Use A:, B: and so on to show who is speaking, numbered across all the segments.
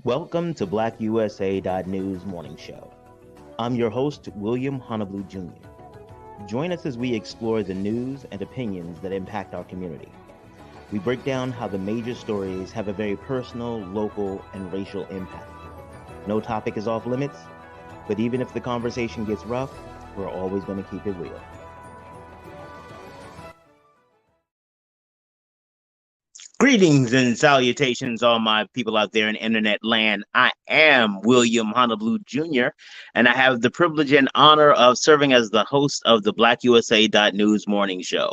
A: Welcome to BlackUSA.news morning show. I'm your host, William Honolulu Jr. Join us as we explore the news and opinions that impact our community. We break down how the major stories have a very personal, local, and racial impact. No topic is off limits, but even if the conversation gets rough, we're always going to keep it real. Greetings and salutations, all my people out there in internet land. I am William Honolulu Jr., and I have the privilege and honor of serving as the host of the BlackUSA.news morning show.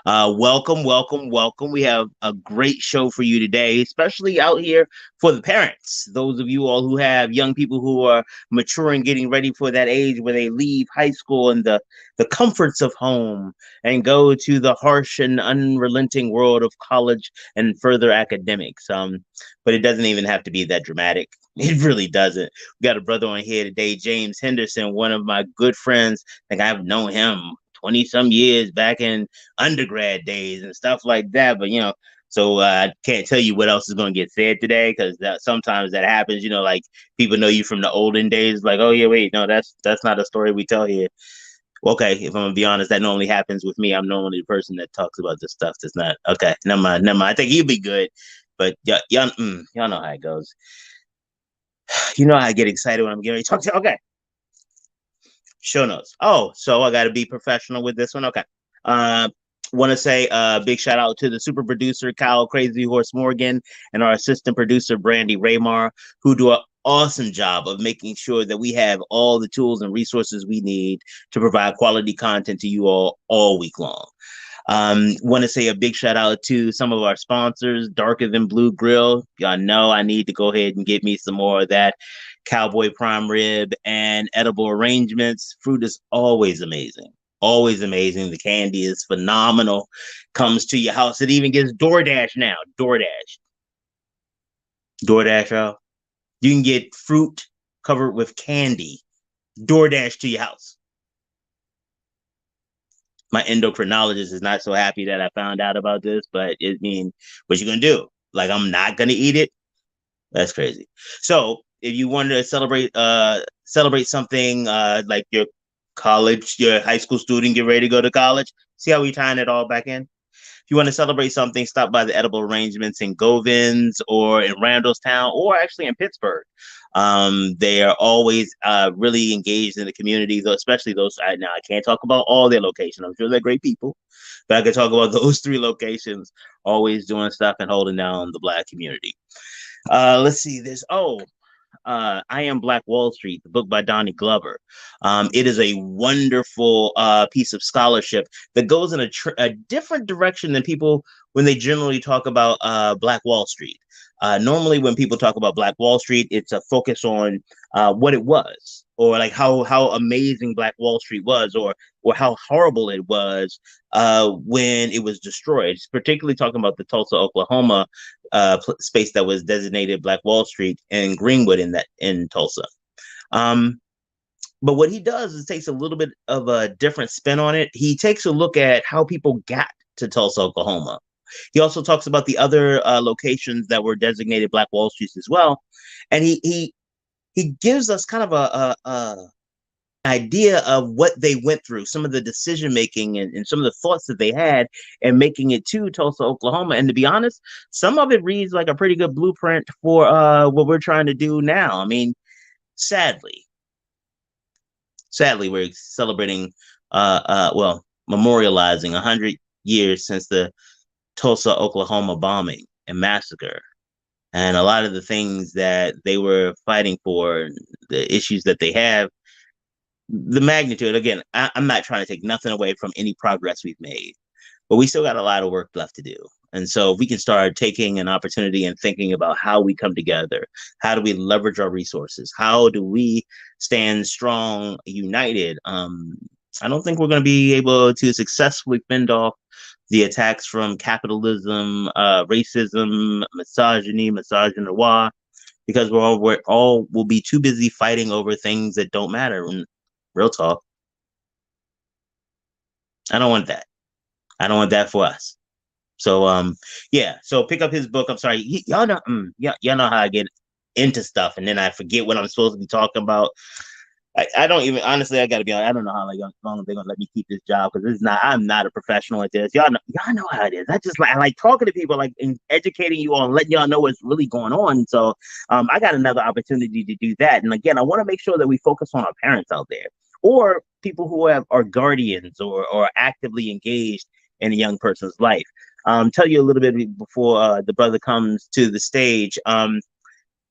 A: Welcome, welcome, welcome. We have a great show for you today, especially out here for the parents. Those of you all who have young people who are maturing, getting ready for that age where they leave high school and the comforts of home and go to the harsh and unrelenting world of college and further academics. But it doesn't even have to be that dramatic. It really doesn't. We got a brother on here today, James Henderson, one of my good friends. I think I've known him 20 some years back in undergrad days and stuff like that. But so I can't tell you what else is going to get said today, because sometimes that happens. Like people know you from the olden days. Like, oh yeah, wait, no, that's not a story we tell here. Okay, if I'm gonna be honest, that normally happens with me. I'm normally the person that talks about this stuff. That's not okay. Never mind. I think he'll be good, but y'all know how it goes. You know I get excited when I'm getting ready to talk to. Okay, show notes. Oh, so I got to be professional with this one. Okay. Want to say a big shout out to the super producer Kyle Crazy Horse Morgan and our assistant producer Brandy Raymar, who do an awesome job of making sure that we have all the tools and resources we need to provide quality content to you all week long. Want to say a big shout out to some of our sponsors, Darker Than Blue Grill. Y'all know I need to go ahead and get me some more of that. Cowboy Prime Rib and Edible Arrangements. Fruit is always amazing. Always amazing. The candy is phenomenal. Comes to your house. It even gets DoorDash now. DoorDash, y'all. You can get fruit covered with candy, DoorDash to your house. My endocrinologist is not so happy that I found out about this, but what you gonna do? Like, I'm not gonna eat it? That's crazy. So if you wanted to celebrate something like your high school student, get ready to go to college, see how we tying it all back in? If you want to celebrate something, stop by the Edible Arrangements in Govins or in Randallstown or actually in Pittsburgh. They are always really engaged in the community, though, especially those. Now, I can't talk about all their locations. I'm sure they're great people, but I can talk about those 3 locations, always doing stuff and holding down the Black community. Let's see this. I Am Black Wall Street, the book by Donnie Glover. It is a wonderful piece of scholarship that goes in a different direction than people when they generally talk about Black Wall Street. Normally, when people talk about Black Wall Street, it's a focus on what it was, or like how amazing Black Wall Street was, or how horrible it was when it was destroyed. It's particularly talking about the Tulsa, Oklahoma space that was designated Black Wall Street and Greenwood in Tulsa. But what he does is takes a little bit of a different spin on it. He takes a look at how people got to Tulsa, Oklahoma. He also talks about the other locations that were designated Black Wall Streets as well, and he gives us kind of a idea of what they went through, some of the decision making and some of the thoughts that they had, and making it to Tulsa, Oklahoma. And to be honest, some of it reads like a pretty good blueprint for what we're trying to do now. I mean, sadly, we're celebrating, memorializing 100 years since the Tulsa, Oklahoma bombing and massacre, and a lot of the things that they were fighting for, the issues that they have, the magnitude. Again, I'm not trying to take nothing away from any progress we've made, but we still got a lot of work left to do. And so if we can start taking an opportunity and thinking about how we come together, how do we leverage our resources? How do we stand strong, united? I don't think we're going to be able to successfully fend off the attacks from capitalism, racism, misogynoir, because we're all will be too busy fighting over things that don't matter. And real talk, I don't want that. I don't want that for us. So yeah. So pick up his book. I'm sorry, y'all know how I get into stuff, and then I forget what I'm supposed to be talking about. I don't even honestly. I gotta be honest. I don't know how long they're gonna let me keep this job because it's not. I'm not a professional at this. Y'all know how it is. I like talking to people, like and educating you on, letting y'all know what's really going on. So, I got another opportunity to do that. And again, I want to make sure that we focus on our parents out there or people who are guardians or actively engaged in a young person's life. Tell you a little bit before the brother comes to the stage.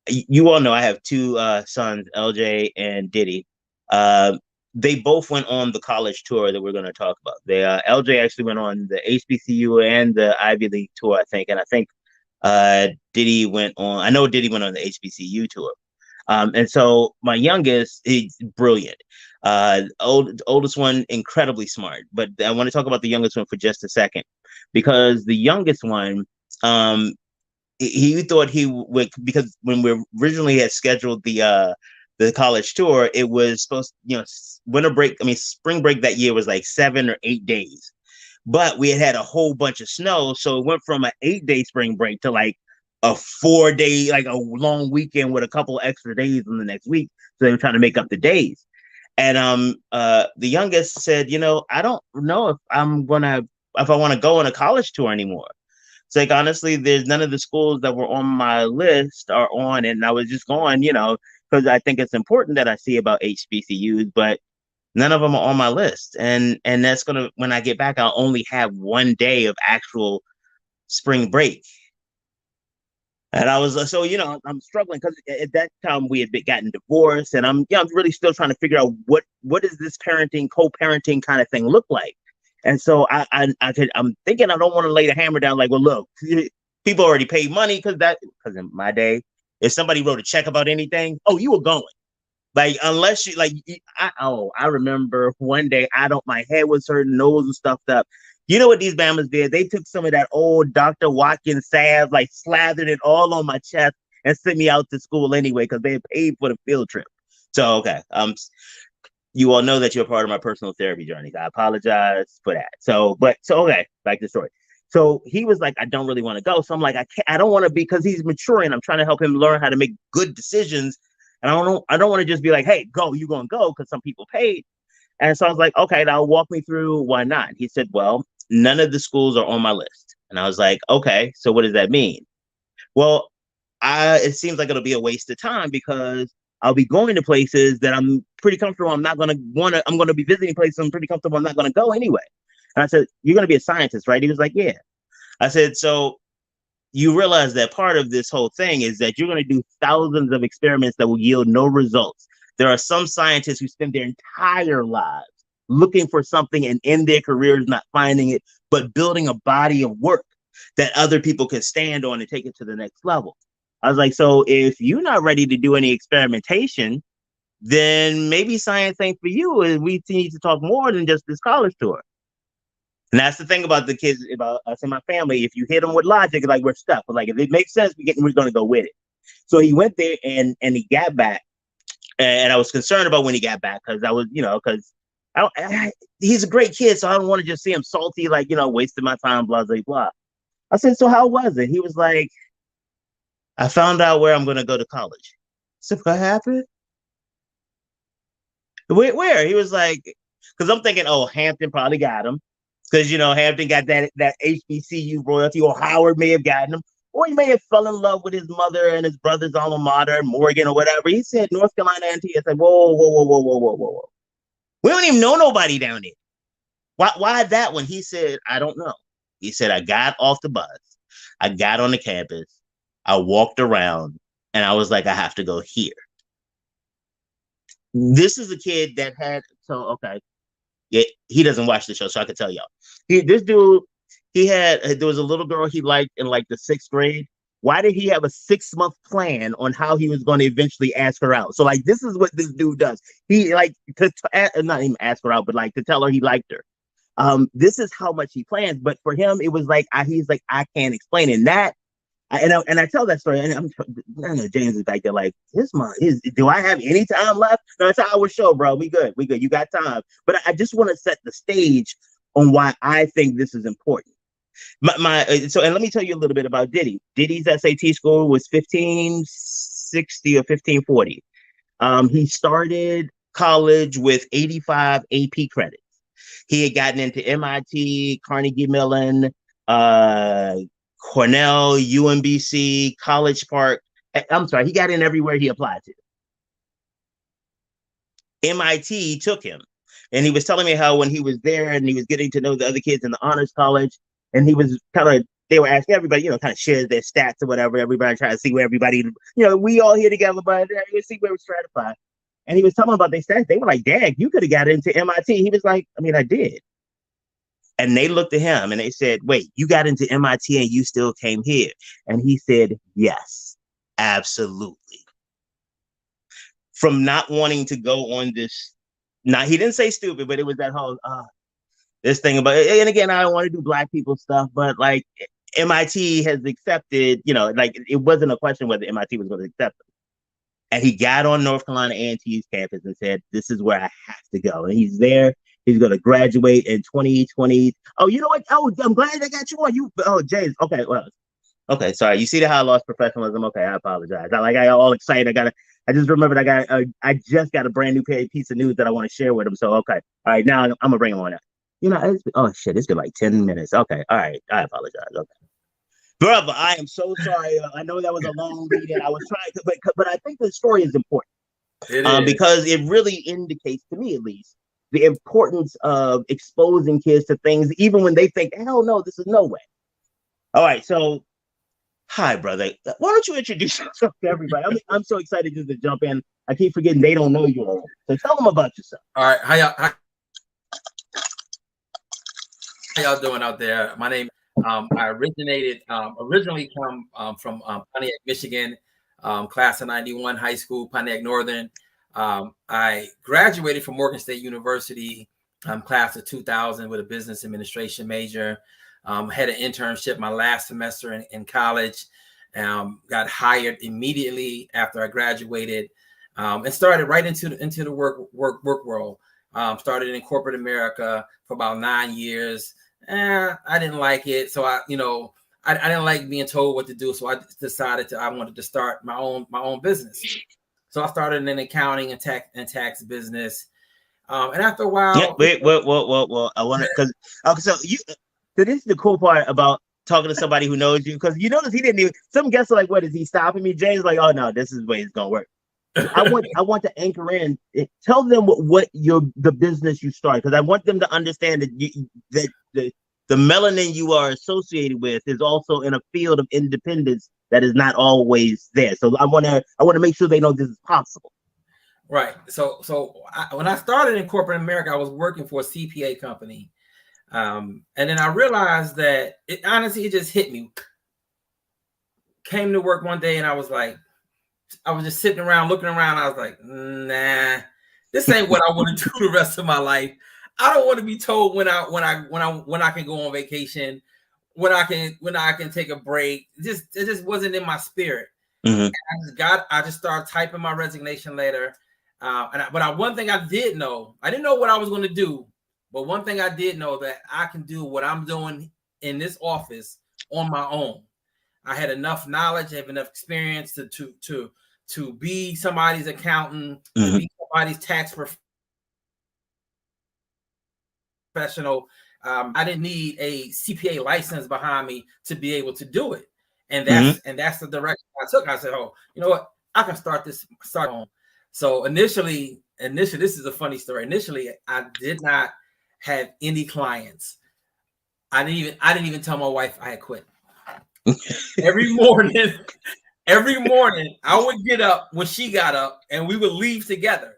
A: You all know I have two sons, LJ and Diddy. Uh, they both went on the college tour that we're going to talk about. LJ actually went on the HBCU and the Ivy League tour, I think, and I think Diddy went on. I know Diddy went on the HBCU tour. And so my youngest, he's brilliant. Oldest one, incredibly smart. But I want to talk about the youngest one for just a second, because the youngest one, he thought he would, because when we originally had scheduled the college tour, it was supposed, spring break that year was like 7 or 8 days, but we had a whole bunch of snow, so it went from an 8-day spring break to like a 4-day, like a long weekend with a couple extra days in the next week. So they were trying to make up the days, and the youngest said, I don't know if I want to go on a college tour anymore. It's like, honestly, there's none of the schools that were on my list are on it. And I was just going, because I think it's important that I see about HBCUs, but none of them are on my list. And that's going to, when I get back, I'll only have 1 day of actual spring break. And I was, so, I'm struggling because at that time we had gotten divorced, and I'm really still trying to figure out what does this co-parenting kind of thing look like? And so I'm thinking I don't want to lay the hammer down. Like, well, look, people already paid money because in my day, if somebody wrote a check about anything, oh, you were going. Like, unless you like, I remember one day my head was hurting, nose was stuffed up. You know what these Bammers did? They took some of that old Dr. Watkins salve, like slathered it all on my chest and sent me out to school anyway because they had paid for the field trip. So, okay. You all know that you're part of my personal therapy journey. I apologize for that. So okay, back to the story. So he was like, I don't really want to go. So I'm like, I don't want to be, because he's maturing. I'm trying to help him learn how to make good decisions. And I don't want to just be like, hey, go, you're going to go because some people paid. And so I was like, okay, now walk me through why not. He said, well, none of the schools are on my list. And I was like, okay, so what does that mean? Well, it seems like it'll be a waste of time because I'll be going to places that I'm pretty comfortable. I'm going to be visiting places I'm pretty comfortable. I'm not going to go anyway. And I said, you're going to be a scientist, right? He was like, yeah. I said, so you realize that part of this whole thing is that you're going to do thousands of experiments that will yield no results. There are some scientists who spend their entire lives looking for something and in their careers not finding it, but building a body of work that other people can stand on and take it to the next level. I was like, so if you're not ready to do any experimentation, then maybe science ain't for you, and we need to talk more than just this college tour. And that's the thing about the kids, about us and my family. If you hit them with logic, like, we're stuck. But like, if it makes sense, we're going to go with it. So he went there and he got back, and I was concerned about when he got back because I was, because he's a great kid, so I don't want to just see him salty, like, wasting my time, blah, blah, blah. I said, so how was it? He was like, I found out where I'm going to go to college. So what happened? Where? He was like, because I'm thinking, oh, Hampton probably got him. Because, Hampton got that HBCU royalty, or Howard may have gotten him. Or he may have fell in love with his mother and his brother's alma mater, Morgan or whatever. He said North Carolina A&T. I said, whoa, whoa, whoa, whoa, whoa, whoa, whoa. We don't even know nobody down there. Why that one? He said, I don't know. He said, I got off the bus. I got on the campus. I walked around, and I was like, I have to go here. This is a kid that had, okay. Yeah, he doesn't watch the show, so I can tell y'all. There was a little girl he liked in like the 6th grade. Why did he have a 6-month plan on how he was going to eventually ask her out? So like, this is what this dude does. He like not even ask her out, but like to tell her he liked her. This is how much he plans. But for him, it was like, he's like, I can't explain it. And that, and I tell that story, and I know James is back there like, do I have any time left? No, it's an hour show, bro. We good. You got time. But I just want to set the stage on why I think this is important. And let me tell you a little bit about Diddy. Diddy's SAT score was 15, 1560 or 1540. He started college with 85 AP credits. He had gotten into MIT, Carnegie Mellon, Cornell, UMBC, College Park. I'm sorry, he got in everywhere he applied to. MIT took him. And he was telling me how when he was there and he was getting to know the other kids in the honors college, and he was they were asking everybody, kind of share their stats or whatever. Everybody trying to see where everybody, we all here together, but let's see where we're stratified. And he was talking about their stats. They were like, Dad, you could have got into MIT. He was like, I mean, I did. And they looked at him and they said, wait, you got into MIT and you still came here? And he said, yes, absolutely. From not wanting to go on this, he didn't say stupid, but it was that whole, this thing about, and again, I don't want to do Black people stuff, but like MIT has accepted, like it wasn't a question whether MIT was going to accept him. And he got on North Carolina A&T's campus and said, this is where I have to go. And he's there. He's going to graduate in 2020. Oh, you know what? Oh, I'm glad I got you on. James. Okay, well, okay, sorry. You see how I lost professionalism? Okay, I apologize. I got all excited. I just remembered I just got a brand new piece of news that I want to share with him. So, okay. All right, now I'm going to bring him on up. It's been like 10 minutes. Okay, all right. I apologize. Okay. Brother, I am so sorry. I know that was a long reading. I was trying to, but I think the story is important. It is. Because it really indicates, to me at least, the importance of exposing kids to things, even when they think, hell no, this is no way. All right, so, hi, brother. Why don't you introduce yourself to everybody? I'm so excited just to jump in. I keep forgetting they don't know you already. So tell them about yourself.
B: All right, how y'all doing out there? My name I originally from Pontiac, Michigan, class of 91, high school, Pontiac Northern. I graduated from Morgan State University, class of 2000 with a business administration major. Had an internship my last semester in college. Got hired immediately after I graduated, and started right into the work world. Started in corporate America for about 9 years. I didn't like it, so I didn't like being told what to do. So I decided I wanted to start my own business. So I started an accounting and tax business. And after a while,
A: well, I want to so this is the cool part about talking to somebody who knows you, because you notice he didn't even. Some guests are like, "What is he stopping me?" James like, "Oh no, this is the way it's gonna work." I want to anchor in. Tell them what the business you started, because I want them to understand that the melanin you are associated with is also in a field of independence that is not always there. So I want to make sure they know this is possible.
B: Right. So when I started in corporate America, I was working for a CPA company, and then I realized that it just hit me. Came to work one day and I was just sitting around, looking around. I was like, nah, this ain't what I want to do the rest of my life. I don't want to be told when I can go on vacation, when I can take a break. It just wasn't in my spirit. Mm-hmm. I just started typing my resignation letter. But one thing I did know, I didn't know what I was going to do, but one thing I did know, that I can do what I'm doing in this office on my own. I had enough knowledge, I have enough experience to be somebody's accountant, mm-hmm. to be somebody's tax professional. I didn't need a CPA license behind me to be able to do it, and that's the direction I took. I said, "Oh, you know what? I can start on." So initially, this is a funny story. Initially, I did not have any clients. I didn't even tell my wife I had quit. Every morning, I would get up when she got up, and we would leave together.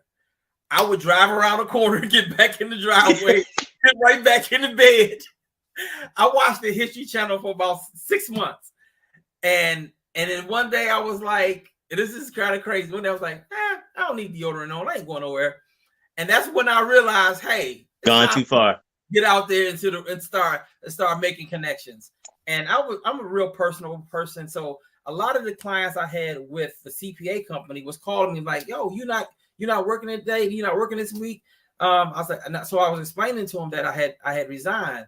B: I would drive around the corner, get back in the driveway, get right back in the bed. I watched the History Channel for about 6 months, and then one day I was like, "This is kind of crazy." One day I was like, "I don't need deodorant on. I ain't going nowhere." And that's when I realized, hey,
A: gone too far.
B: Get out there and start making connections. And I'm a real personal person, so a lot of the clients I had with the CPA company was calling me like, "Yo, you're not working today. You're not working this week." I was like, so I was explaining to them that I had resigned,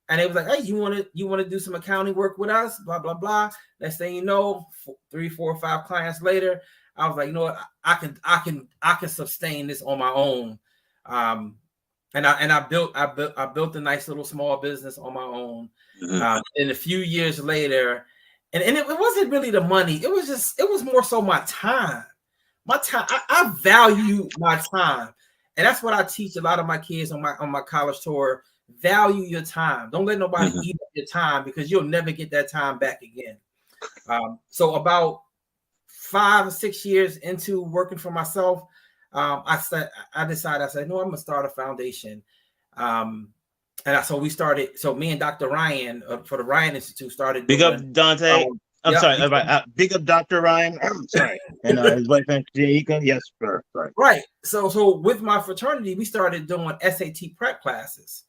B: and they was like, "Hey, you want to do some accounting work with us?" Blah blah blah. Next thing you know, 3, 4, 5 clients later, I was like, you know what, I can sustain this on my own. And I built a nice little small business on my own.
A: Mm-hmm.
B: And a few years later, and it wasn't really the money. It was more so my time. My time. I value my time, and that's what I teach a lot of my kids on my college tour. Value your time. Don't let nobody eat up your time, because you'll never get that time back again. So about 5 or 6 years into working for myself, I decided, I said, no, I'm gonna start a foundation. So we started. So me and Dr. Ryan for the Ryan Institute started.
A: Big up Dante. I'm sorry. Big up Dr. Ryan. I'm sorry. And his wife, Jaika. Yes, sir. Sorry.
B: Right. So with my fraternity, we started doing SAT prep classes.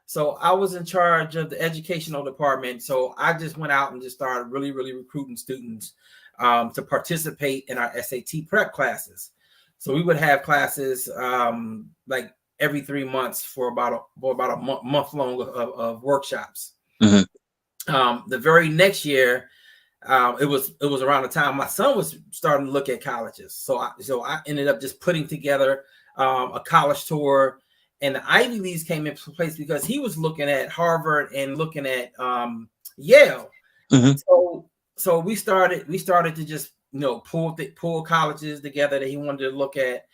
B: So I was in charge of the educational department. So I just went out and just started really, really recruiting students to participate in our SAT prep classes. So we would have classes like every 3 months for about a month long of workshops. The very next year, it was around the time my son was starting to look at colleges. So I ended up just putting together a college tour, and the Ivy Leagues came into place because he was looking at Harvard and looking at Yale. So we started to just pull colleges together that he wanted to look at.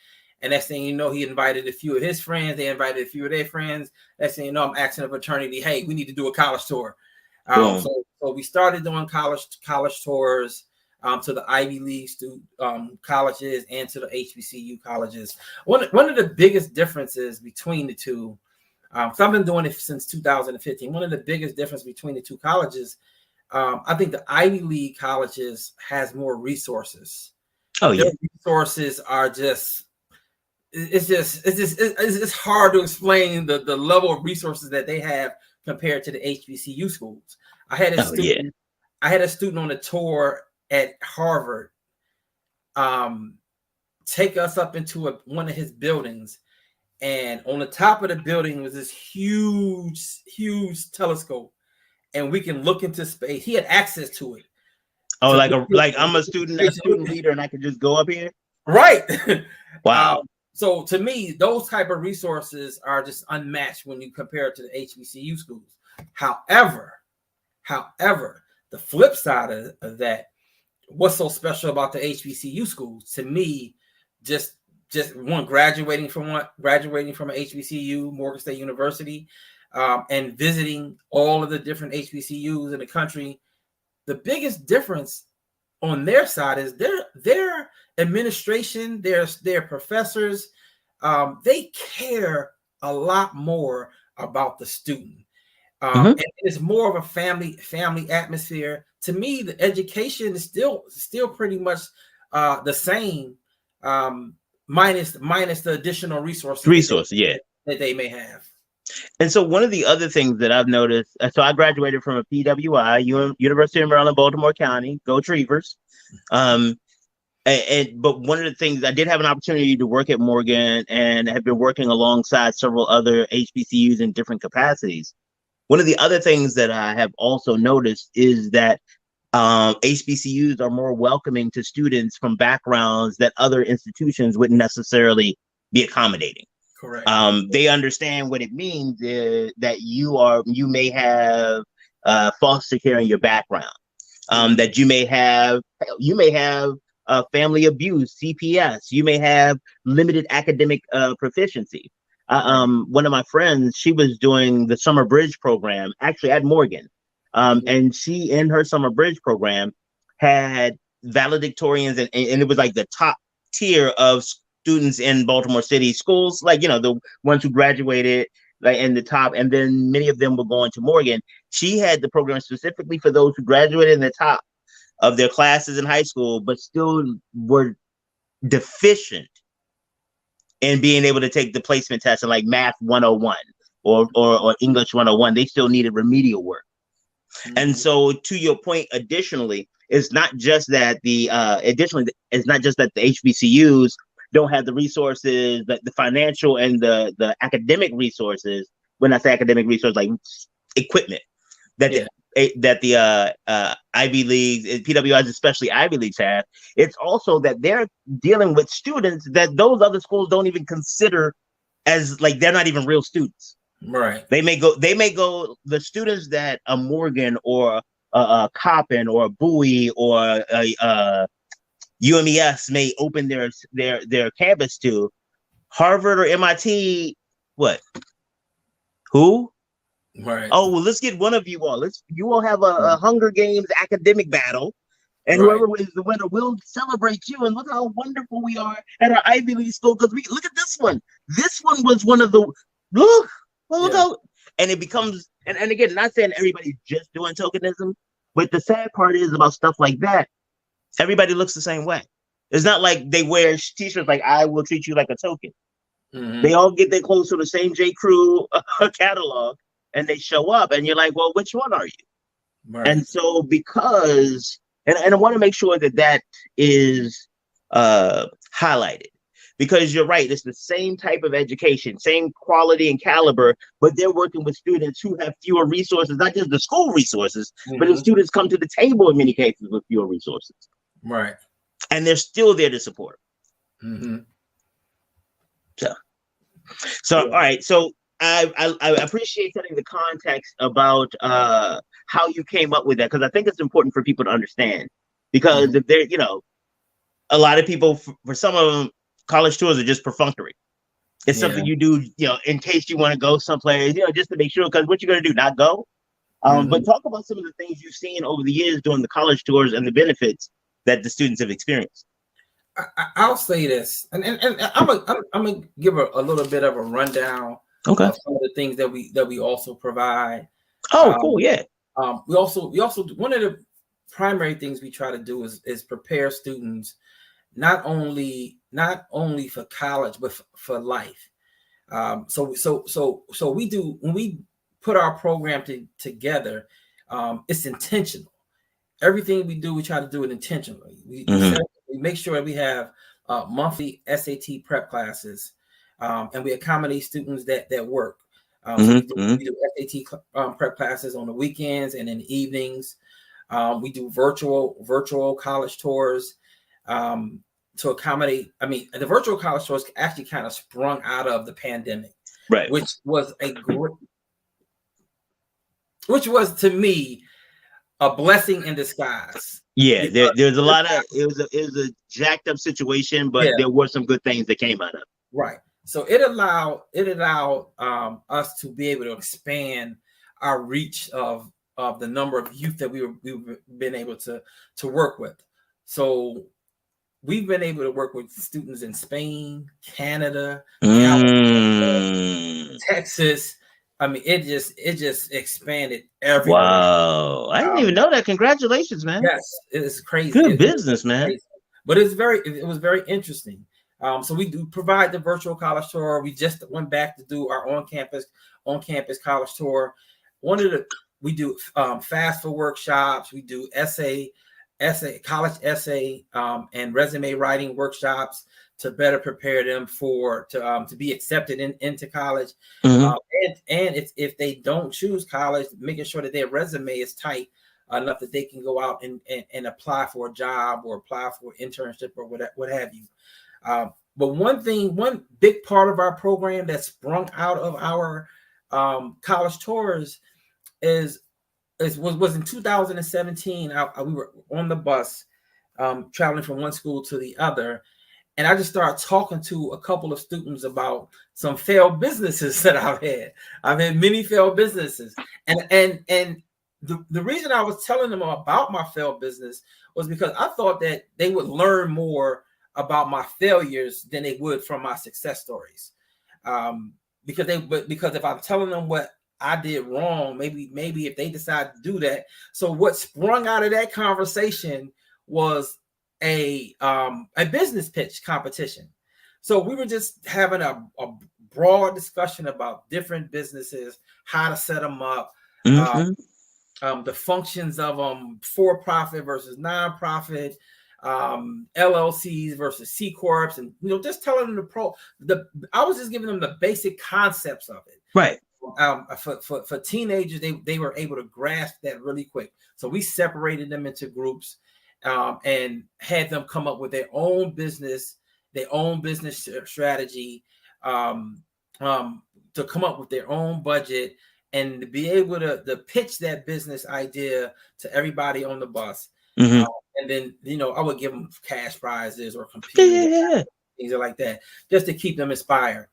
B: And next thing you know, he invited a few of his friends. They invited a few of their friends. Next thing you know, I'm asking a fraternity, hey, we need to do a college tour. So we started doing college tours to the Ivy League colleges and to the HBCU colleges. One of the biggest differences between the two, so I've been doing it since 2015. One of the biggest differences between the two colleges, I think the Ivy League colleges has more resources.
A: Oh yeah,
B: their resources are just. It's hard to explain the level of resources that they have compared to the HBCU schools. I had a student on a tour at Harvard take us up into one of his buildings, and on the top of the building was this huge telescope, and we can look into space. He had access to it.
A: Oh, so like I'm a student leader, and I can just go up here.
B: Right.
A: Wow.
B: So to me, those type of resources are just unmatched when you compare it to the HBCU schools. However, the flip side of that, what's so special about the HBCU schools? To me, just one graduating from an HBCU, Morgan State University, and visiting all of the different HBCUs in the country, the biggest difference on their side is their administration, their professors, they care a lot more about the student. And it's more of a family atmosphere. To me, the education is still pretty much the same, minus the additional resources that they may have.
A: And so one of the other things that I've noticed, so I graduated from a PWI, University of Maryland, Baltimore County, go Treevers. But one of the things, I did have an opportunity to work at Morgan and have been working alongside several other HBCUs in different capacities. One of the other things that I have also noticed is that HBCUs are more welcoming to students from backgrounds that other institutions wouldn't necessarily be accommodating.
B: Correct.
A: They understand what it means that you may have foster care in your background, that you may have family abuse, CPS, you may have limited academic proficiency. One of my friends, she was doing the summer bridge program actually at Morgan, and she in her summer bridge program had valedictorians, and it was like the top tier of students in Baltimore City schools, like, the ones who graduated like in the top, and then many of them were going to Morgan. She had the program specifically for those who graduated in the top of their classes in high school, but still were deficient in being able to take the placement test in like Math 101 or English 101. They still needed remedial work. And so, to your point, additionally, it's not just that the HBCUs don't have the resources, the financial and the academic resources. When I say academic resources, like equipment, that that the Ivy Leagues, PWIs, especially Ivy Leagues, have. It's also that they're dealing with students that those other schools don't even consider as like they're not even real students.
B: Right.
A: They may go. The students that a Morgan or a Coppin or a Bowie or a UMES may open their campus to. Harvard or MIT, what? Who?
B: Right.
A: Oh, well, let's get one of you all. You all have a Hunger Games academic battle, and
B: Right.
A: whoever is the winner will celebrate you. And look how wonderful we are at our Ivy League school, because we look at this one. This one was one of the look how, and it becomes and again, not saying everybody's just doing tokenism, but the sad part is about stuff like that. Everybody looks the same way. It's not like they wear t-shirts like "I will treat you like a token."
B: Mm-hmm.
A: They all get their clothes to the same J. Crew catalog, and they show up, and you're like, well, which one are you?
B: Right.
A: And so because, and I want to make sure that is highlighted, because you're right, it's the same type of education, same quality and caliber, but they're working with students who have fewer resources, not just the school resources, but the students come to the table in many cases with fewer resources.
B: Right.
A: And they're still there to support.
B: Mm-hmm.
A: So all right. So I appreciate setting the context about how you came up with that, because I think it's important for people to understand. Because if they're, a lot of people, for some of them, college tours are just perfunctory. It's something you do, in case you want to go someplace, just to make sure. Because what you're going to do, not go. But talk about some of the things you've seen over the years during the college tours and the benefits that the students have experienced.
B: I'll say this, and I'm gonna give a little bit of a rundown of some of the things that we also provide.
A: Oh, cool, yeah.
B: We also one of the primary things we try to do is prepare students not only for college but for life. So we do, when we put our program together, it's intentional. Everything we do, we try to do it intentionally. We make sure that we have monthly SAT prep classes, and we accommodate students that work. So we do SAT prep classes on the weekends and in the evenings. We do virtual college tours to accommodate. I mean, the virtual college tours actually kind of sprung out of the pandemic,
A: right?
B: Which was to me a blessing in disguise.
A: Yeah, there's a lot of it was a jacked up situation, but there were some good things that came out of it.
B: Right. So it allowed us to be able to expand our reach of the number of youth that we've been able to work with. So we've been able to work with students in Spain, Canada, California, Texas. I mean, it just expanded everywhere.
A: Wow, I didn't even know that. Congratulations, man.
B: Yes, it's crazy.
A: Good business, man.
B: Crazy. But it was very interesting. So we do provide the virtual college tour. We just went back to do our on-campus college tour. We do FAFSA workshops. We do college essay, and resume writing workshops to better prepare them to be accepted into college. And if they don't choose college, making sure that their resume is tight enough that they can go out and apply for a job or apply for an internship or what have you. But one big part of our program that sprung out of our college tours was in 2017. We were on the bus traveling from one school to the other, and I just started talking to a couple of students about some failed businesses that I've had. I've had many failed businesses, and the reason I was telling them about my failed business was because I thought that they would learn more about my failures than they would from my success stories. Because if I'm telling them what I did wrong, maybe if they decide to do that. So what sprung out of that conversation was a business pitch competition. So we were just having a broad discussion about different businesses, how to set them up, the functions of them, for-profit versus non-profit, LLCs versus C corps, and just telling them I was just giving them the basic concepts of it.
A: Right.
B: for teenagers, they were able to grasp that really quick. So we separated them into groups and had them come up with their own business strategy, to come up with their own budget and to be able to pitch that business idea to everybody on the bus.
A: Mm-hmm.
B: And then, I would give them cash prizes or computers, things like that, just to keep them inspired.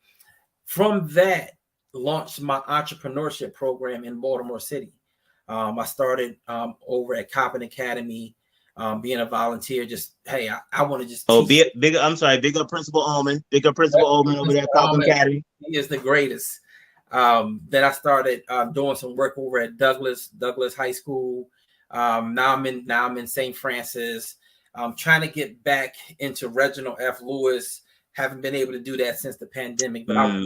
B: From that, launched my entrepreneurship program in Baltimore City. I started over at Coppin Academy, being a volunteer. Just, hey, I want to just
A: big up Principal Ullman. Big up Principal Ullman over there at Coppin Academy.
B: He is the greatest. Then I started doing some work over at Douglas High School. Now I'm in St. Francis. I'm trying to get back into Reginald F. Lewis. Haven't been able to do that since the pandemic. But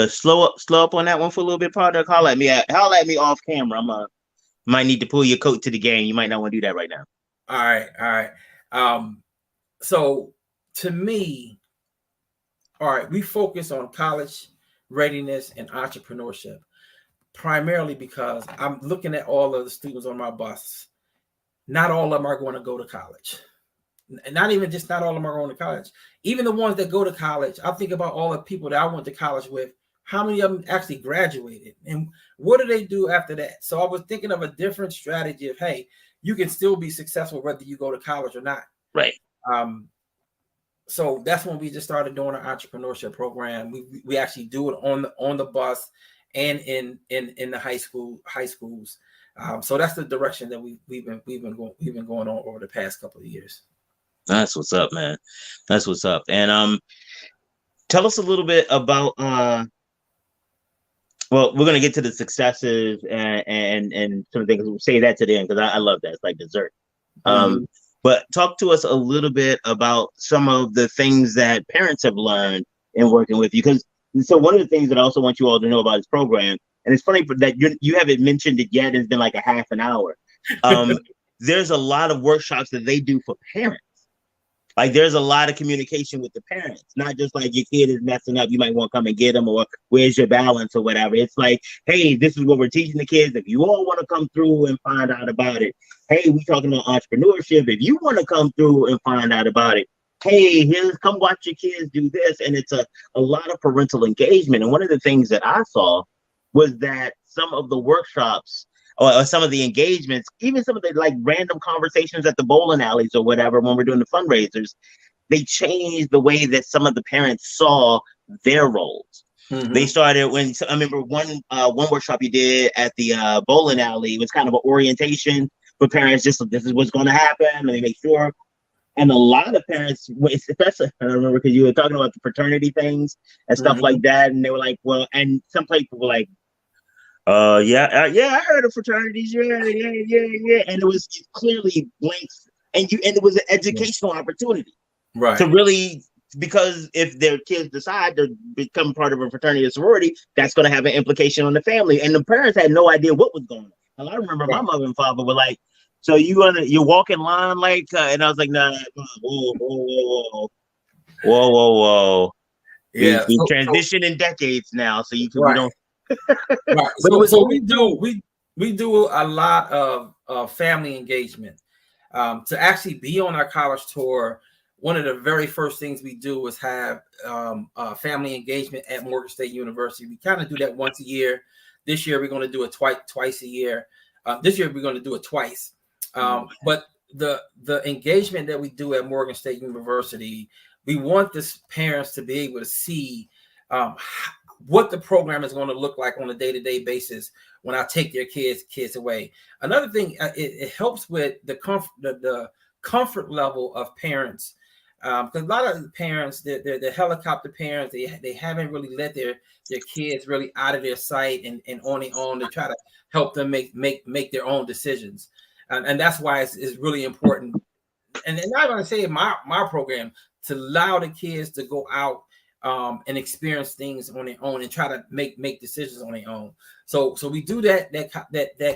A: slow up on that one for a little bit, partner. Holler at me off camera. Might need to pull your coat to the game. You might not want to do that right now.
B: All right. So to me, all right, we focus on college readiness and entrepreneurship, primarily because I'm looking at all of the students on my bus. Not all of them are going to go to college. Not even just not all of them are going to college. Even the ones that go to college, I think about all the people that I went to college with. How many of them actually graduated? And what do they do after that? So I was thinking of a different strategy of, hey, you can still be successful whether you go to college or not.
A: Right.
B: So that's when we just started doing our entrepreneurship program. We actually do it on the bus and in the high schools. So that's the direction that we've been going on over the past couple of years.
A: That's what's up, man. That's what's up. And tell us a little bit about well, we're gonna get to the successes and some things. We'll say that to the end because I love that. It's like dessert. But talk to us a little bit about some of the things that parents have learned in working with you. So one of the things that I also want you all to know about this program, and it's funny that you haven't mentioned it yet. It's been like a half an hour. There's a lot of workshops that they do for parents. Like there's a lot of communication with the parents, not just like your kid is messing up, you might want to come and get them, or where's your balance or whatever. It's like, hey, this is what we're teaching the kids. If you all want to come through and find out about it, hey, we talking about entrepreneurship. If you want to come through and find out about it, hey, come watch your kids do this. And it's a lot of parental engagement. And one of the things that I saw was that some of the workshops or some of the engagements, even some of the like random conversations at the bowling alleys or whatever, when we're doing the fundraisers, they changed the way that some of the parents saw their roles. They started I remember one workshop you did at the bowling alley. It was kind of an orientation for parents, just this is what's going to happen, and they make sure. And a lot of parents, especially I remember because you were talking about the fraternity things and stuff like that, and they were like, well, and some people were like, yeah, I heard of fraternities, yeah, and it was clearly blanks, and it was an educational opportunity,
B: right?
A: To really, because if their kids decide to become part of a fraternity or sorority, that's going to have an implication on the family, and the parents had no idea what was going on. And I remember my mother and father were like, "So you walk in line like," and I was like, "Nah, whoa."
B: Yeah,
A: we transitioned in decades now, so we don't.
B: Right. So we do a lot of family engagement. To actually be on our college tour, one of the very first things we do is have family engagement at Morgan State University. We kind of do that once a year. This year we're going to do it twice a year. This year we're going to do it twice. But the engagement that we do at Morgan State University, we want the parents to be able to see what the program is going to look like on a day-to-day basis when I take their kids away. Another thing, it helps with the comfort level of parents, because a lot of the parents, they're helicopter parents. They haven't really let their kids really out of their sight and on their own to try to help them make their own decisions, and that's why it's really important. And I'm going to say my program to allow the kids to go out and experience things on their own and try to make decisions on their own. So we do that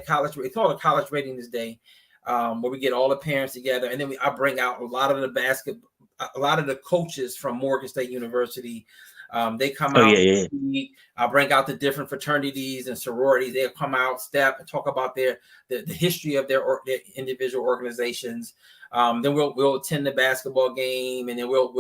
B: college. We call it College Readiness Day, where we get all the parents together, and then I bring out a lot of the coaches from Morgan State University, They come
A: Oh
B: out.
A: yeah.
B: I'll bring out the different fraternities and sororities. They'll come out, step, and talk about the history of their individual organizations. Then we'll attend the basketball game, and then we'll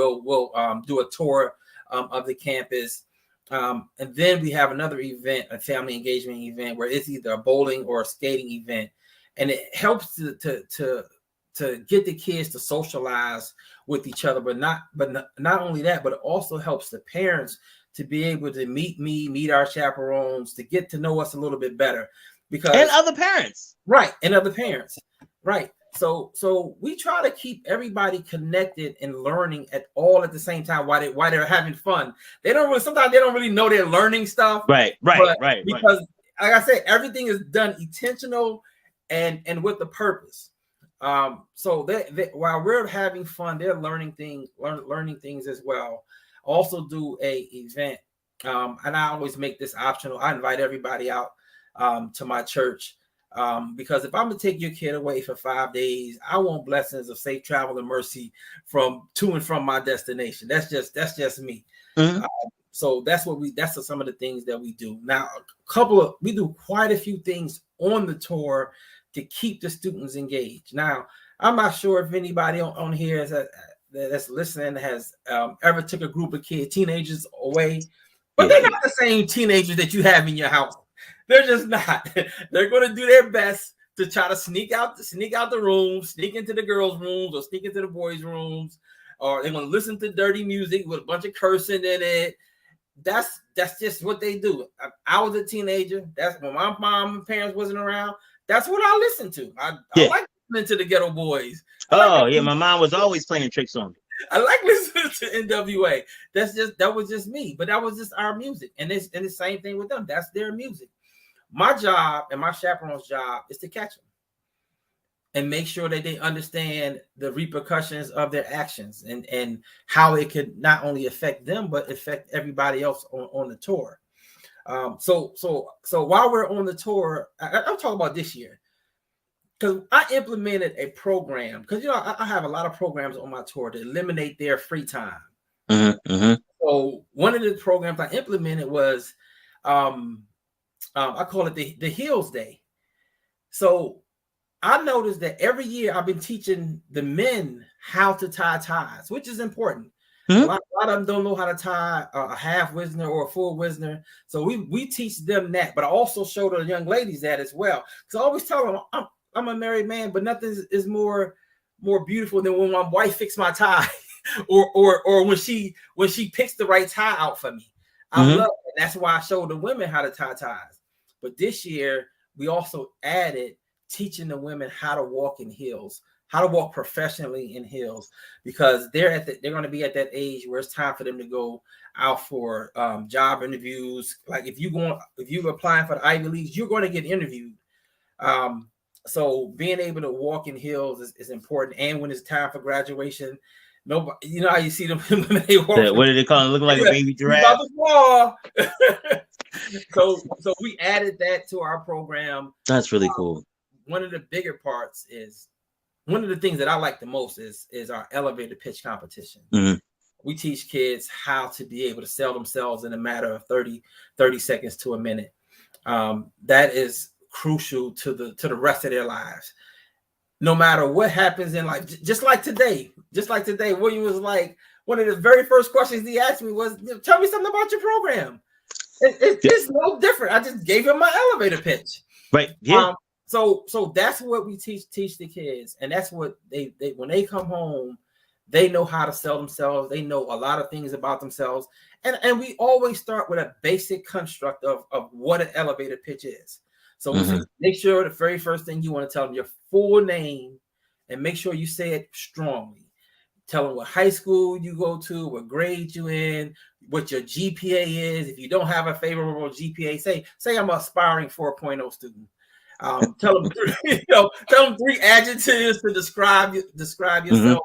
B: do a tour of the campus. And then we have another event, a family engagement event, where it's either a bowling or a skating event, and it helps to get the kids to socialize with each other, but not only that, but it also helps the parents to be able to meet our chaperones, to get to know us a little bit better,
A: and other parents,
B: right? Right. So we try to keep everybody connected and learning at the same time while they're having fun. Sometimes they don't really know they're learning stuff,
A: right.
B: Because like I said, everything is done intentional and with the purpose. So they while we're having fun, they're learning things as well. Also do a event, and I always make this optional. I invite everybody out to my church, because if I'm gonna take your kid away for 5 days, I want blessings of safe travel and mercy to and from my destination. That's just me.
A: Mm-hmm.
B: So that's some of the things that we do. Now, we do quite a few things on the tour to keep the students engaged. Now, I'm not sure if anybody on here that's listening has ever took a group of teenagers away, but they're not the same teenagers that you have in your house. They're just not. They're going to do their best to try to sneak out the room, sneak into the girls' rooms or sneak into the boys' rooms, or they're going to listen to dirty music with a bunch of cursing in it. That's just what they do. I was a teenager. That's when my mom and parents wasn't around. That's what I listened to. I like listening to the Ghetto Boys.
A: My mom was always playing tricks on me.
B: I like listening to NWA. That was just me, but that was just our music. And the same thing with them. That's their music. My job and my chaperone's job is to catch them and make sure that they understand the repercussions of their actions and how it could not only affect them, but affect everybody else on the tour. So while we're on the tour, I'm talking about this year, because I implemented a program, because I have a lot of programs on my tour to eliminate their free time.
A: Mm-hmm.
B: So one of the programs I implemented was I call it the Heels Day. So I noticed that every year I've been teaching the men how to tie ties, which is important. Mm-hmm. A lot of them don't know how to tie a half Wisner or a full Wisner. So we teach them that, but I also show the young ladies that as well. Because I always tell them I'm a married man, but nothing is more beautiful than when my wife fixes my tie or when she picks the right tie out for me. I love it. That's why I show the women how to tie ties. But this year we also added teaching the women how to walk in heels, how to walk professionally in heels, because they're going to be at that age where it's time for them to go out for job interviews. Like if you're applying for the Ivy Leagues, you're going to get interviewed. So being able to walk in heels is important. And when it's time for graduation, nobody, you know how you see them when they walk.
A: What do they call them? Looking like a baby giraffe.
B: So we added that to our program.
A: That's really cool.
B: One of the bigger parts is one of the things that I like the most is our elevator pitch competition.
A: Mm-hmm.
B: We teach kids how to be able to sell themselves in a matter of 30 seconds to a minute. That is crucial to the rest of their lives. No matter what happens in life, just like today, William was like, one of the very first questions he asked me was, tell me something about your program. It's no different. I just gave him my elevator pitch.
A: Right. Yeah.
B: So that's what we teach the kids, and that's what they when they come home, they know how to sell themselves. They know a lot of things about themselves, and we always start with a basic construct of what an elevator pitch is. So we say, make sure the very first thing you want to tell them your full name, and make sure you say it strongly. Tell them what high school you go to, what grade you in, what your GPA is. If you don't have a favorable GPA, say I'm an aspiring 4.0 student. Tell them 3 adjectives to describe yourself,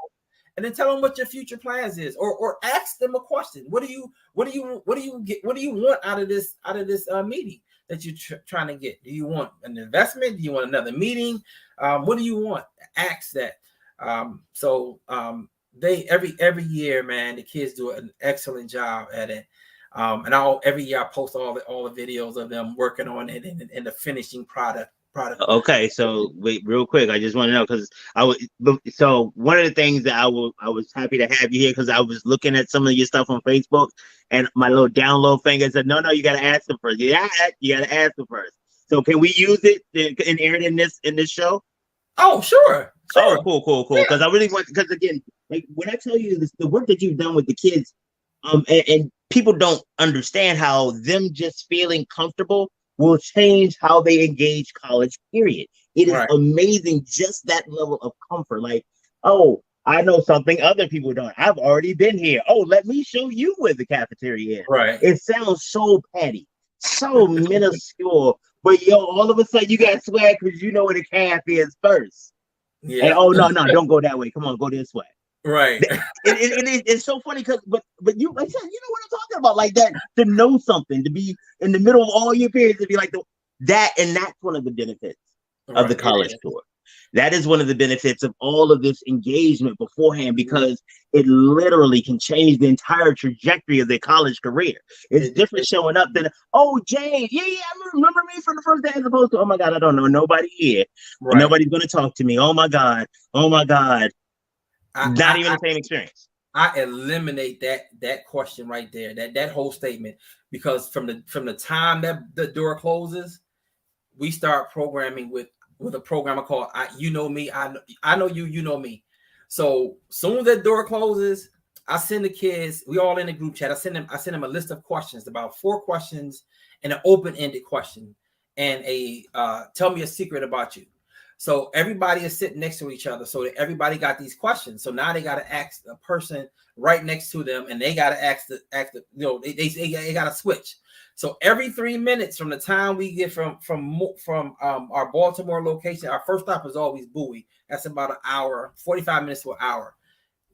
B: and then tell them what your future plans is, or ask them a question. What do you want out of this meeting that you're trying to get? Do you want an investment? Do you want another meeting? What do you want? Ask that. They every year, man, the kids do an excellent job at it. And every year I post all the videos of them working on it and the finishing product.
A: Okay, so wait, real quick, I just want to know because so one of the things that I was happy to have you here because I was looking at some of your stuff on Facebook and my little download finger said, no, you got to ask them first. Yeah, you got to ask them first. So can we use it and air it in this show?
B: Oh, sure.
A: Oh, cool. Because I really want because again, like when I tell you this, the work that you've done with the kids, and people don't understand how them just feeling comfortable will change how they engage college, period. It is amazing just that level of comfort. Like, oh, I know something other people don't. I've already been here. Oh, let me show you where the cafeteria is.
B: Right.
A: It sounds so petty, so minuscule, but all of a sudden you got swag because you know where the calf is first. Yeah. And oh no, don't go that way. Come on, go this way.
B: Right.
A: It's so funny because but you like you know what I'm talking about, like that, to know something, to be in the middle of all your periods, to be like that, and that's one of the benefits of the college tour. That is one of the benefits of all of this engagement beforehand, because it literally can change the entire trajectory of their college career. It's different showing up than, oh, Jane, yeah, remember me from the first day, as opposed to, oh my God, I don't know nobody here. Right. And nobody's going to talk to me. Oh my God. Not even the same experience.
B: I eliminate that question right there, that whole statement, because from the time that the door closes, we start programming with a program called You Know Me, I Know You, You Know Me. So soon as that door closes, I send the kids, we all in a group chat, I send them a list of questions, about 4 questions and an open-ended question and a tell me a secret about you. So everybody is sitting next to each other. So everybody got these questions. So now they got to ask the person right next to them, and they got to ask the they got to switch. So every 3 minutes from the time we get from our Baltimore location, our first stop is always Bowie. That's about an hour, 45 minutes to an hour.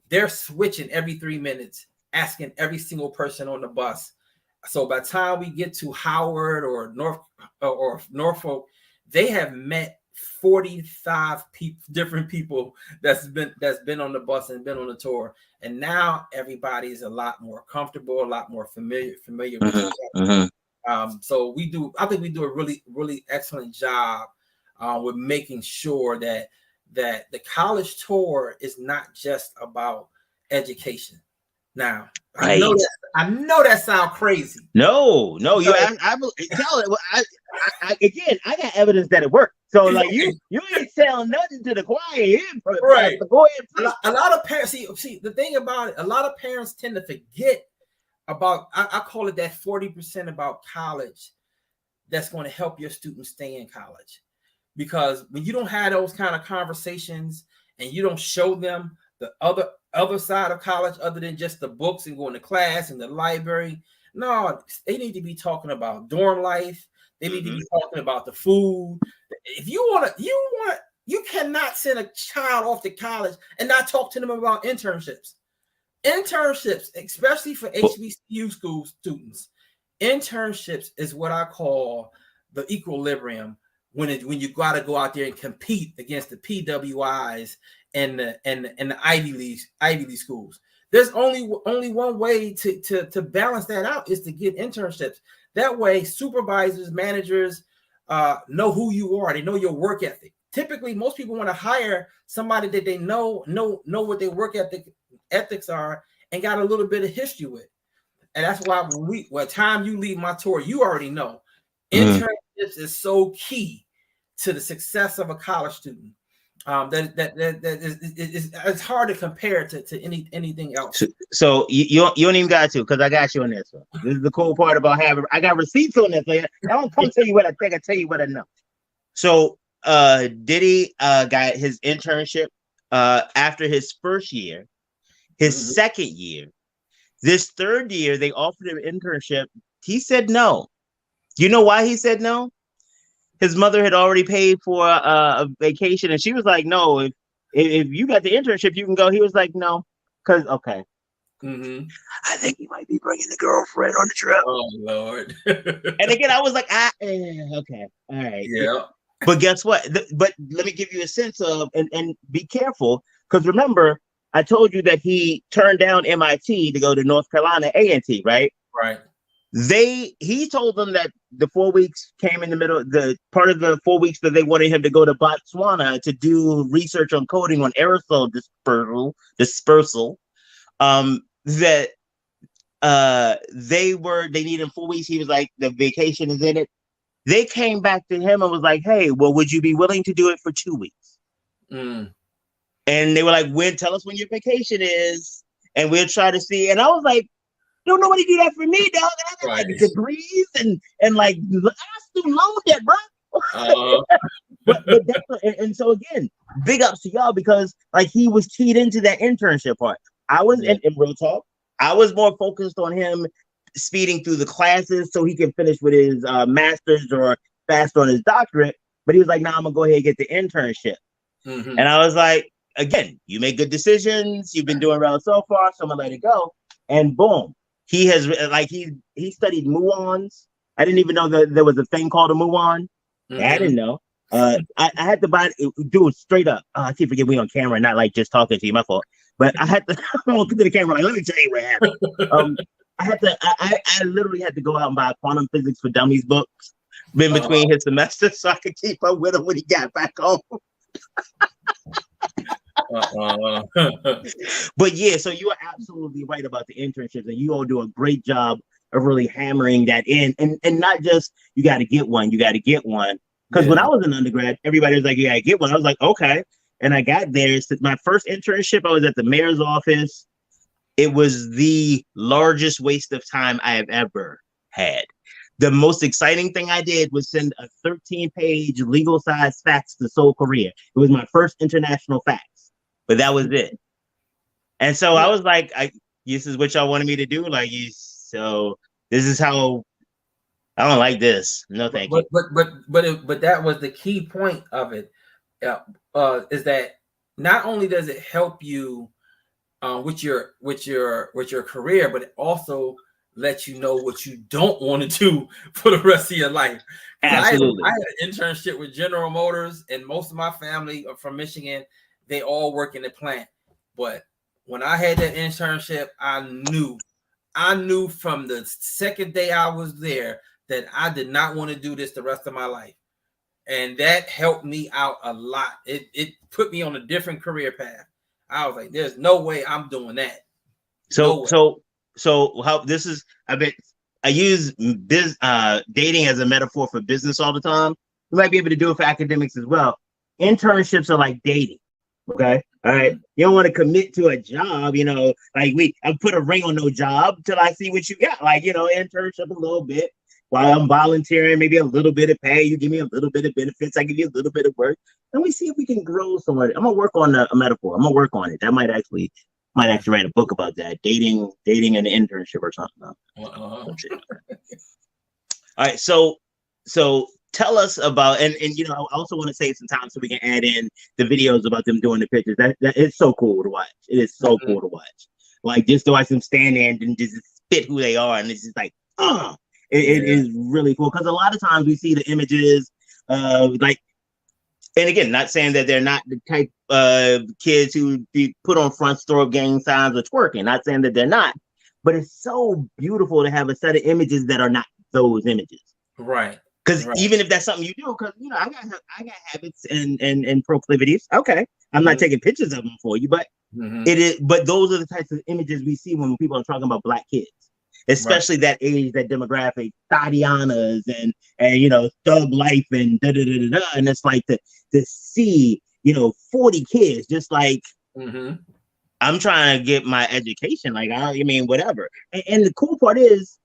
B: They're switching every 3 minutes, asking every single person on the bus. So by the time we get to Howard or Norfolk, they have met 45 different people that's been on the bus and been on the tour, and now everybody is a lot more comfortable, a lot more familiar with each other. So I think we do a really, really excellent job with making sure that the college tour is not just about education. Now, right. I know that sounds crazy.
A: No, you. I tell it. Again, I got evidence that it worked. So, like you ain't selling nothing to the choir here.
B: Right.
A: Go ahead.
B: A lot of parents see the thing about it. A lot of parents tend to forget about. I call it that 40% about college that's going to help your students stay in college, because when you don't have those kind of conversations and you don't show them the other side of college, other than just the books and going to class and the library. No, they need to be talking about dorm life. They need to be talking about the food. If you cannot send a child off to college and not talk to them about internships. Internships, especially for HBCU school students, internships is what I call the equilibrium when you got to go out there and compete against the PWIs and the Ivy League schools. There's only one way to balance that out, is to get internships. That way, supervisors, managers know who you are. They know your work ethic. Typically, most people want to hire somebody that they know what their work ethics are and got a little bit of history with. And that's why by the time you leave my tour, you already know internships is so key to the success of a college student. It's hard to compare to anything else.
A: So you don't even got to, because I got you on this one. This is the cool part about I got receipts on this. I don't come tell you what I think, I tell you what I know. So Diddy got his internship after his first year, his second year. This third year, they offered him an internship. He said no. You know why he said no? His mother had already paid for a vacation, and she was like, "No, if you got the internship, you can go." He was like, "No, because okay." I think he might be bringing the girlfriend on the trip.
B: Oh Lord!
A: And again, I was like, okay, all right,
B: yeah.
A: But guess what? But let me give you a sense of, and be careful, because remember, I told you that he turned down MIT to go to North Carolina A&T, right?
B: Right.
A: He told them that the 4 weeks came in the middle, the part of the 4 weeks that they wanted him to go to Botswana to do research on coding on aerosol dispersal. That they needed 4 weeks. He was like, the vacation is in it. They came back to him and was like, hey, well, would you be willing to do it for 2 weeks?
B: Mm.
A: And they were like, tell us when your vacation is, and we'll try to see. And I was like, don't nobody do that for me, dog. And I got like degrees and like I student loan debt, bro. And so again, big ups to y'all, because like he was keyed into that internship part. I was in real talk. I was more focused on him speeding through the classes so he can finish with his master's or fast on his doctorate. But he was like, "Nah, I'm gonna go ahead and get the internship." Mm-hmm. And I was like, "Again, you make good decisions. You've been doing well so far, so I'm gonna let it go." And boom. He has like he studied muons. I didn't even know that there was a thing called a muon. Mm-hmm. I didn't know. I had to do it straight up. I keep forgetting we on camera, not like just talking to you. My fault. But I had to look to the camera like, let me tell you what happened. I literally had to go out and buy Quantum Physics for Dummies books in between his semesters so I could keep up with him when he got back home. But yeah, so you are absolutely right about the internships, and you all do a great job of really hammering that in, and not just you got to get one. Because when I was an undergrad, everybody was like, you got to get one. I was like, okay, and I got there. My first internship, I was at the mayor's office. It was the largest waste of time I have ever had. The most exciting thing I did was send a 13-page legal size fax to Seoul, Korea. It was my first international fax. But that was it. And so I was like, this is what y'all wanted me to do? So this is how, I don't like this. No, thank you.
B: But that was the key point of it, is that not only does it help you with your career, but it also lets you know what you don't want to do for the rest of your life.
A: Absolutely.
B: I had an internship with General Motors, and most of my family are from Michigan. They all work in the plant. But when I had that internship, I knew from the second day I was there that I did not want to do this the rest of my life. And that helped me out a lot. It put me on a different career path. I was like, there's no way I'm doing that.
A: So how this is, I use dating as a metaphor for business all the time. You might be able to do it for academics as well. Internships are like dating. Okay. All right. You don't want to commit to a job, like I put a ring on no job till I see what you got. Like, internship a little bit while I'm volunteering, maybe a little bit of pay. You give me a little bit of benefits. I give you a little bit of work. And we see if we can grow somewhere. I'm going to work on a metaphor. I'm going to work on it. That might actually write a book about that. Dating and internship or something. All right. So tell us about, and I also want to save some time so we can add in the videos about them doing the pictures. That it's so cool to watch. It is so cool to watch. Like just to watch them stand there and just spit who they are, and it's just like, it is really cool. Because a lot of times we see the images, like, and again, not saying that they're not the type of kids who be put on front store gang signs or twerking. Not saying that they're not, but it's so beautiful to have a set of images that are not those images.
B: Right.
A: Because even if that's something you do, because I got habits and proclivities. Okay, I'm not taking pictures of them for you, but it is. But those are the types of images we see when people are talking about Black kids, especially that age, that demographic, Tatianas and thug life and da da da da da. And it's like to see 40 kids just like I'm trying to get my education. Like whatever. And the cool part is.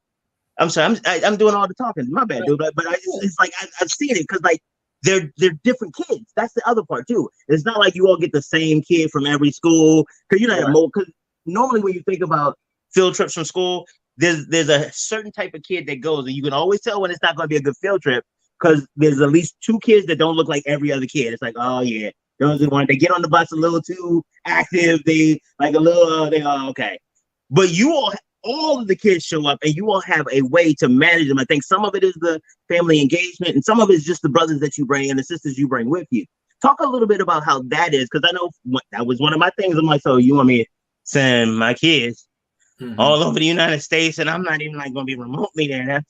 A: I'm sorry, I'm doing all the talking. My bad, dude. But it's like I've seen it because like they're different kids. That's the other part too. It's not like you all get the same kid from every school because because normally when you think about field trips from school, there's a certain type of kid that goes, and you can always tell when it's not going to be a good field trip because there's at least 2 kids that don't look like every other kid. It's like, oh yeah, those are the ones they get on the bus a little too active. They like a little. Okay, but you all of the kids show up and you all have a way to manage them. I think some of it is the family engagement and some of it is just the brothers that you bring and the sisters you bring with you. Talk a little bit about how that is, because I know that was one of my things. I'm like, so you want me to send my kids all over the United States, and I'm not even like going to be remotely there.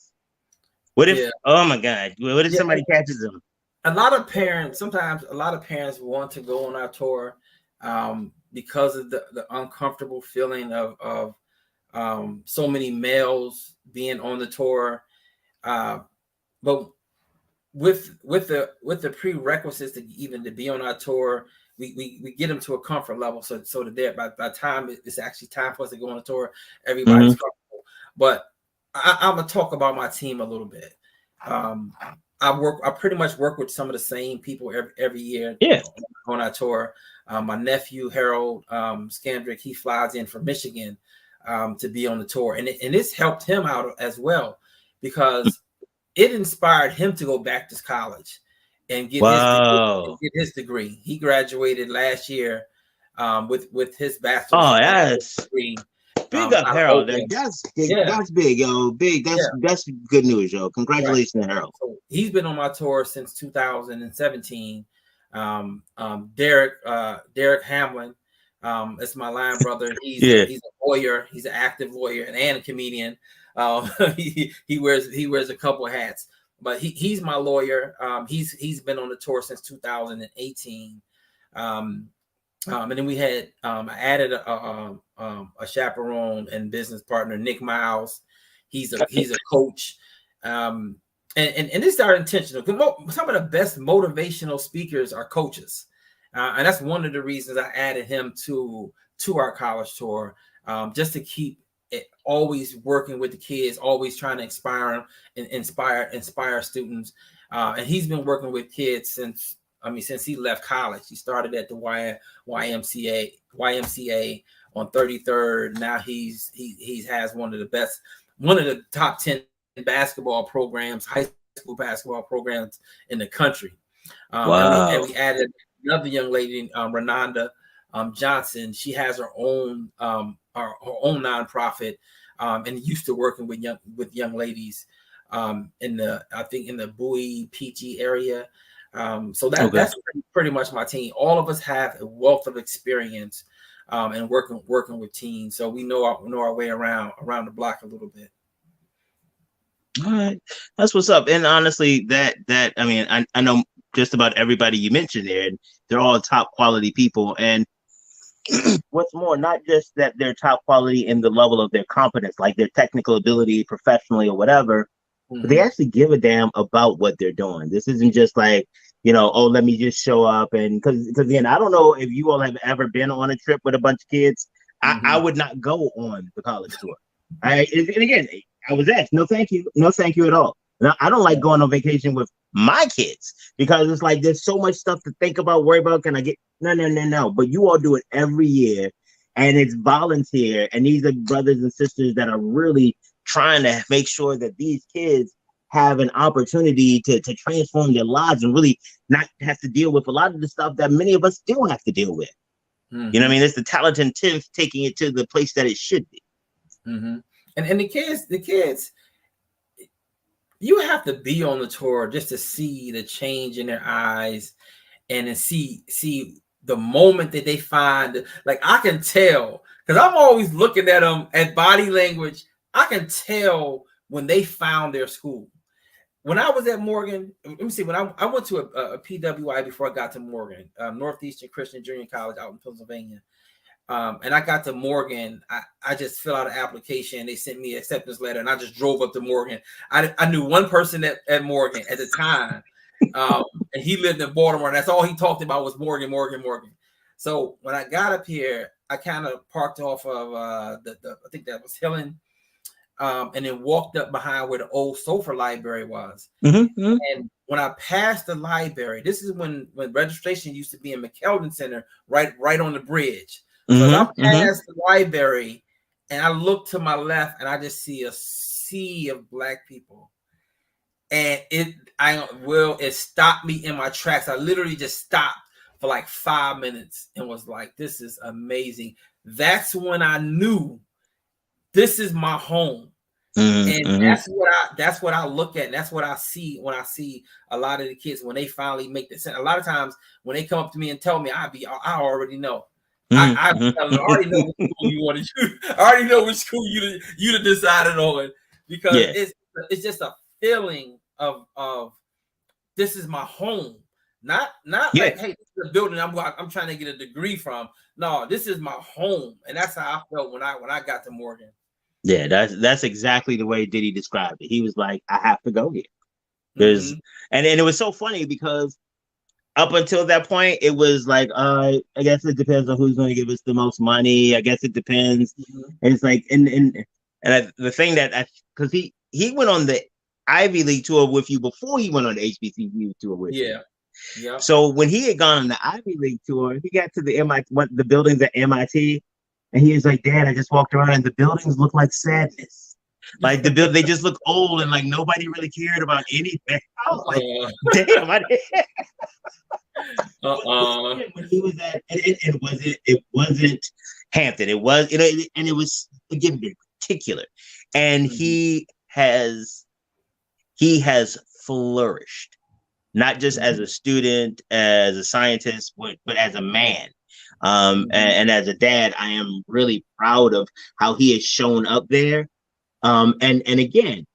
A: What if? Oh my God! What if somebody catches them?
B: Sometimes a lot of parents want to go on our tour because of the uncomfortable feeling of so many males being on the tour. But with the prerequisites to be on our tour, we get them to a comfort level so that by the time it's actually time for us to go on a tour, everybody's comfortable. But I'm gonna talk about my team a little bit. I pretty much work with some of the same people every year on our tour. My nephew Harold Skandrick, he flies in from Michigan to be on the tour, and it's helped him out as well because it inspired him to go back to college and get his degree. He graduated last year with his bachelor's degree.
A: Big up, Harold. That's big, yo. Big. That's good news, yo. Congratulations, Harold.
B: So he's been on my tour since 2017. Derek Hamlin, it's my line brother. He's a lawyer. He's an active lawyer and a comedian. He wears a couple of hats, but he's my lawyer. He's been on the tour since 2018. And then we had I added a chaperone and business partner, Nick Miles. He's a coach, and this is our intentional. Some of the best motivational speakers are coaches, and that's one of the reasons I added him to our college tour, just to keep it always working with the kids, always trying to inspire them and inspire students. And he's been working with kids since he left college. He started at the YMCA on 33rd. Now he has one of the top 10 basketball programs, high school basketball programs in the country. And we added another young lady, Renanda Johnson. She has her own nonprofit, and used to working with young ladies in the Bowie PG area. So that's pretty much my team. All of us have a wealth of experience and working with teens, so we know our way around the block a little bit.
A: All right, that's what's up. And honestly, I know just about everybody you mentioned there, and they're all top quality people. And what's more, not just that they're top quality in the level of their competence, like their technical ability, professionally or whatever, but they actually give a damn about what they're doing. This isn't just like, let me just show up. And because again, I don't know if you all have ever been on a trip with a bunch of kids. I would not go on the college tour. And again, I was asked, no, thank you at all. Now, I don't like going on vacation with my kids because it's like there's so much stuff to think about, worry about. Can I get no? But you all do it every year, and it's volunteer. And these are brothers and sisters that are really trying to make sure that these kids have an opportunity to transform their lives and really not have to deal with a lot of the stuff that many of us still have to deal with. You know what I mean? It's the talent and TIF taking it to the place that it should be.
B: And the kids, you have to be on the tour just to see the change in their eyes and to see the moment that they find. Like, I can tell, because I'm always looking at them at body language. I can tell when they found their school. When I was at Morgan, let me see, when I went to a PWI before I got to Morgan, Northeastern Christian Junior College out in Pennsylvania. And I got to Morgan. I just filled out an application. They sent me an acceptance letter, and I just drove up to Morgan. I knew one person at Morgan at the time, and he lived in Baltimore. And that's all he talked about was Morgan. So when I got up here, I kind of parked off of I think that was Hillen, and then walked up behind where the old Sofer Library was. And when I passed the library, this is when registration used to be in McKeldin Center, right on the bridge. So I passed the library, and I look to my left, and I just see a sea of Black people, and it stopped me in my tracks. I literally just stopped for like 5 minutes and was like, "This is amazing." That's when I knew this is my home, and that's what I look at, and that's what I see when I see a lot of the kids when they finally make the sense. A lot of times when they come up to me and tell me, I already know. I already know which school you want to. I already know which school you decided on, because it's just a feeling of this is my home. Not like, hey, this is a building I'm trying to get a degree from. No, this is my home, and that's how I felt when I got to Morgan.
A: Yeah, that's exactly the way Diddy described it. He was like, I have to go here. There's and it was so funny because up until that point, it was like, I guess it depends on who's going to give us the most money. I guess it depends. And it's like, the thing that because he went on the Ivy League tour with you before he went on the HBCU tour with you.
B: Yeah.
A: So when he had gone on the Ivy League tour, he got to the buildings at MIT, and he was like, Dad, I just walked around and the buildings look like sadness. Like they just look old and like nobody really cared about anything. I was like, damn, I didn't. When he was at, it wasn't Hampton. It was, and it was, again, very particular. And he has flourished, not just as a student, as a scientist, but as a man. And as a dad, I am really proud of how he has shown up there. And again,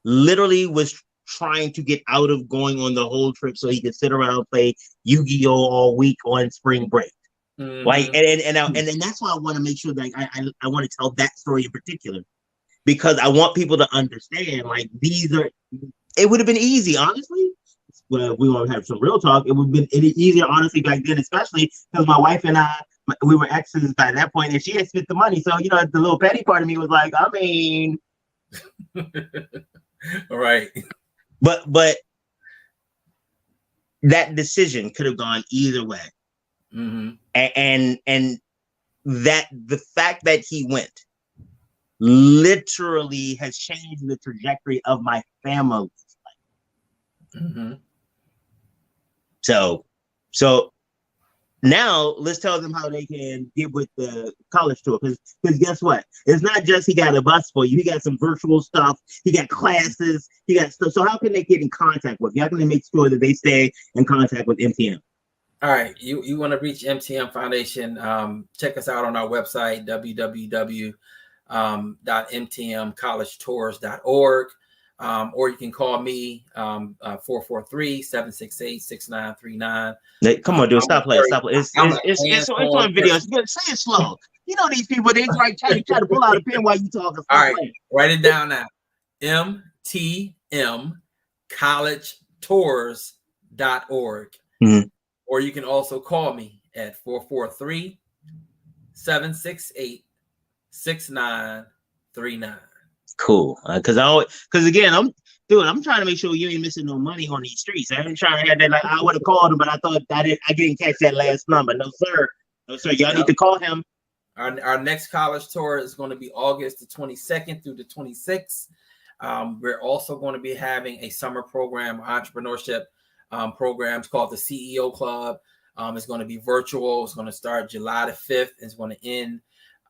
A: literally was trying to get out of going on the whole trip so he could sit around and play Yu-Gi-Oh all week on spring break. Like, and that's why I want to make sure that I want to tell that story in particular, because I want people to understand, like, it would have been easy, honestly. Well, we want to have some real talk. It would have been easier, honestly, back then, especially because my wife and I, we were exes by that point, and she had spent the money. So, the little petty part of me was like, I mean,
B: all right.
A: But that decision could have gone either way. And that the fact that he went literally has changed the trajectory of my family's life. So now let's tell them how they can get with the college tour. Because guess what? It's not just he got a bus for you. He got some virtual stuff. He got classes. He got stuff. So how can they get in contact with you? How can they make sure that they stay in contact with MTM?
B: All right. You want to reach MTM Foundation, check us out on our website, www.mtmcollegetours.org. Or you can call me 443-768-6939.
A: Come on, dude. Stop playing. It's on video. Say it slow. These people, they try to pull out a pen while you talking.
B: All right. Write it down now. mtmcollegetours.org. Or you can also call me at 443-768-6939.
A: Cool. Because again, I'm trying to make sure you ain't missing no money on these streets. I ain't trying to have that. Like, I would have called him, but I thought I didn't catch that last number. No, sir. Y'all need to call him.
B: Our next college tour is going to be August the 22nd through the 26th. We're also going to be having a summer program, entrepreneurship programs called the CEO Club. It's going to be virtual. It's going to start July the 5th. It's going to end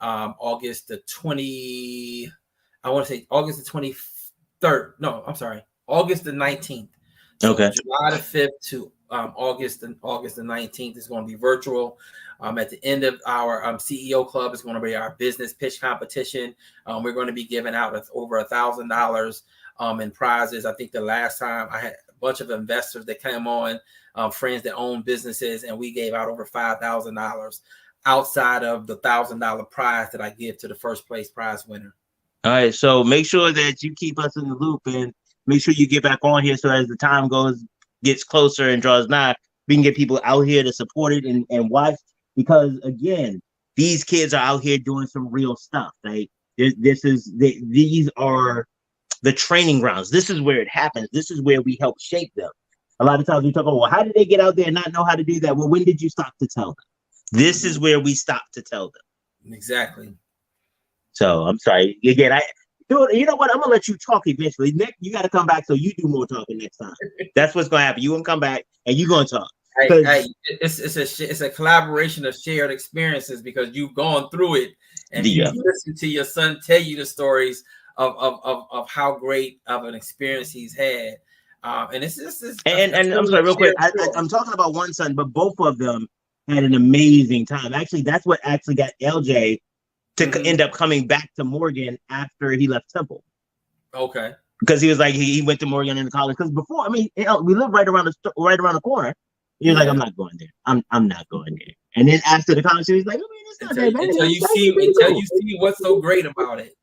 B: August the 23rd. No, I'm sorry. August the 19th. So
A: okay.
B: July the 5th to August the 19th is going to be virtual. At the end of our CEO Club is going to be our business pitch competition. We're going to be giving out over $1,000 in prizes. I think the last time I had a bunch of investors that came on, friends that own businesses, and we gave out over $5,000 outside of the $1,000 prize that I give to the first place prize winner.
A: All right, so make sure that you keep us in the loop and make sure you get back on here so as the time gets closer and draws nigh, we can get people out here to support it and watch, because again, these kids are out here doing some real stuff. Like these are the training grounds. This is where it happens. This is where we help shape them. A lot of times we talk about, well, how did they get out there and not know how to do that? Well, when did you stop to tell them? This is where we stop to tell them.
B: Exactly.
A: So I'm sorry. Again, you know what? I'm gonna let you talk eventually. Nick, you got to come back so you do more talking next time. That's what's gonna happen. You gonna come back and you gonna talk.
B: Hey, it's a collaboration of shared experiences, because you've gone through it and you listen to your son tell you the stories of how great of an experience he's had. And it's just
A: and I'm sorry, real quick. I'm talking about one son, but both of them had an amazing time. Actually, that's what actually got LJ to end up coming back to Morgan after he left Temple.
B: Okay.
A: Because he was like, he went to Morgan in college. Because before, I mean, we lived right around the corner. He was like, I'm not going there. I'm not going there. And then after the college, he was like, I mean, it's not that bad.
B: Until you see what's so great about it.